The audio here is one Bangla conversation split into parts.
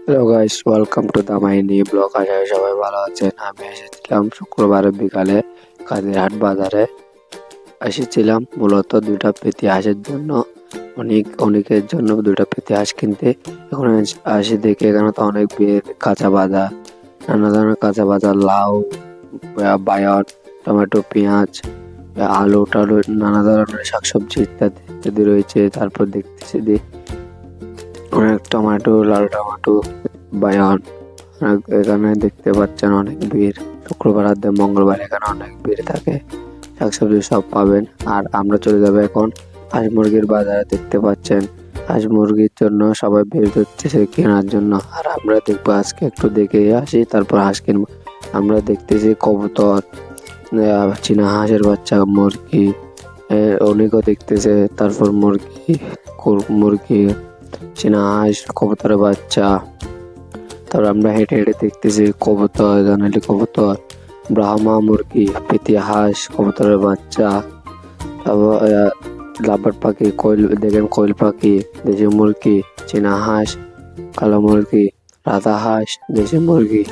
Hello guys, welcome to the my new blog. আশা করি সবাই ভালো আছেন। আমি এসেছিলাম শুক্রবারের বিকালে কাদিরহাট বাজারে। এসেছিলাম মূলত দুইটা পেটি হাঁসের জন্য, অনেকের জন্য দুইটা পেটি হাঁস কিনতে। এখন আসি দেখে এখানে তো অনেক বের কাঁচা বাজার, নানা ধরনের কাঁচা বাজার, লাউ, বায়ন, টমেটো, পেঁয়াজ, আলু টালু, নানা ধরনের শাকসবজি ইত্যাদি ইত্যাদি রয়েছে। তারপর দেখতেছি অনেক টমেটো, লাল টমেটো, বায়ান। এখানে দেখতে পাচ্ছেন অনেক ভিড়। শুক্রবার আর মঙ্গলবার এখানে অনেক ভিড় থাকে। শাকসবজি সব পাবেন। আর আমরা চলে যাবো এখন হাঁস মুরগির বাজারে। দেখতে পাচ্ছেন হাঁস মুরগির জন্য সবাই ভিড় করতেছে কেনার জন্য। আর আমরা দেখবো আজকে একটু দেখে আসি, তারপর হাঁস কিনবো। আমরা দেখতেছি কবুতর, চীনা হাঁসের বাচ্চা, মুরগি, অনেকও দেখতেছে। তারপর মুরগি, চীনা হাঁস, কবুতরের বাচ্চা। তারপর আমরা হেঁটে হেঁটে দেখতেছি কবুতর, ধানালি কবুতর, ব্রাহ্মা মুরগি, পেতি হাঁস, কবুতরের বাচ্চা। তারপর লাভবার্ড পাখি, কোয়েল পাখি, দেশি মুরগি, চীনা হাঁস, কালো মুরগি, রাধা হাঁস, দেশি মুরগি।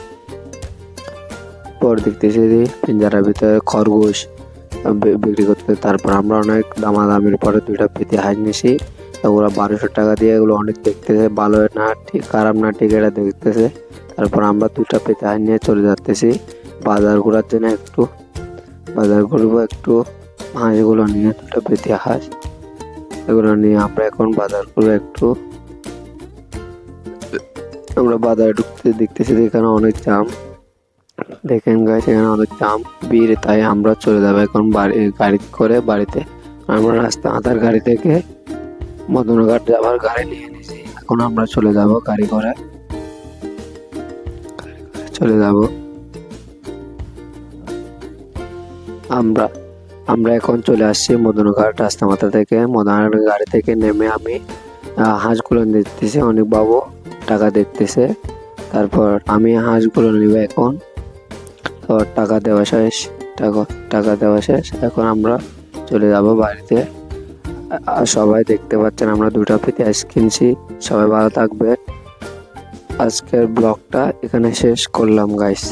পর দেখতেছি পিঞ্জারার ভিতরে খরগোশ বিক্রি করতে। তারপর আমরা অনেক দামাদামির পরে দুইটা পেতি হাঁস নিছি। ওরা 1200 টাকা দিয়ে। এগুলো অনেক দেখতেছে ভালো না ঠিক খারাপ না ঠিক এটা দেখতেছে। তারপর আমরা দুইটা পেতে হাঁস নিয়ে চলে যাচ্তেছি বাজার ঘোরার জন্য। বাজার ঘুরবো একটু, হাঁসগুলো নিয়ে, দুটো পেতে হাঁস এগুলো নিয়ে আমরা এখন বাজার করবো একটু। আমরা বাজারে ঢুকতে দেখতেছি এখানে অনেক জাম। দেখেন গাইস, এখানে অনেক জাম, ভিড়। তাই আমরা চলে যাবো এখন গাড়ি করে বাড়িতে। আমরা রাস্তা আধার গাড়ি থেকে মদনঘাট যাবার গাড়ি নিয়ে নিয়েছি। এখন আমরা চলে যাব গাড়ি করে চলে যাব। আমরা এখন চলে আসছি মদনঘাট রাস্তা মাথা থেকে। মদনঘাট গাড়ি থেকে নেমে আমি হাঁসগুলো দেখতেছি, অনেক বাবু টাকা দেখতেছে। তারপর আমি হাঁসগুলো নিব এখন। তো টাকা দেওয়া শেষ, টাকা দেওয়া শেষ। এখন আমরা চলে যাব বাড়িতে। সবাই দেখতে পাচ্ছেন আমরা দুটা পেতে হাঁস কিনছি। সবাই ভালো থাকবে। আজকের ব্লগটা এখানে শেষ করলাম গাইস।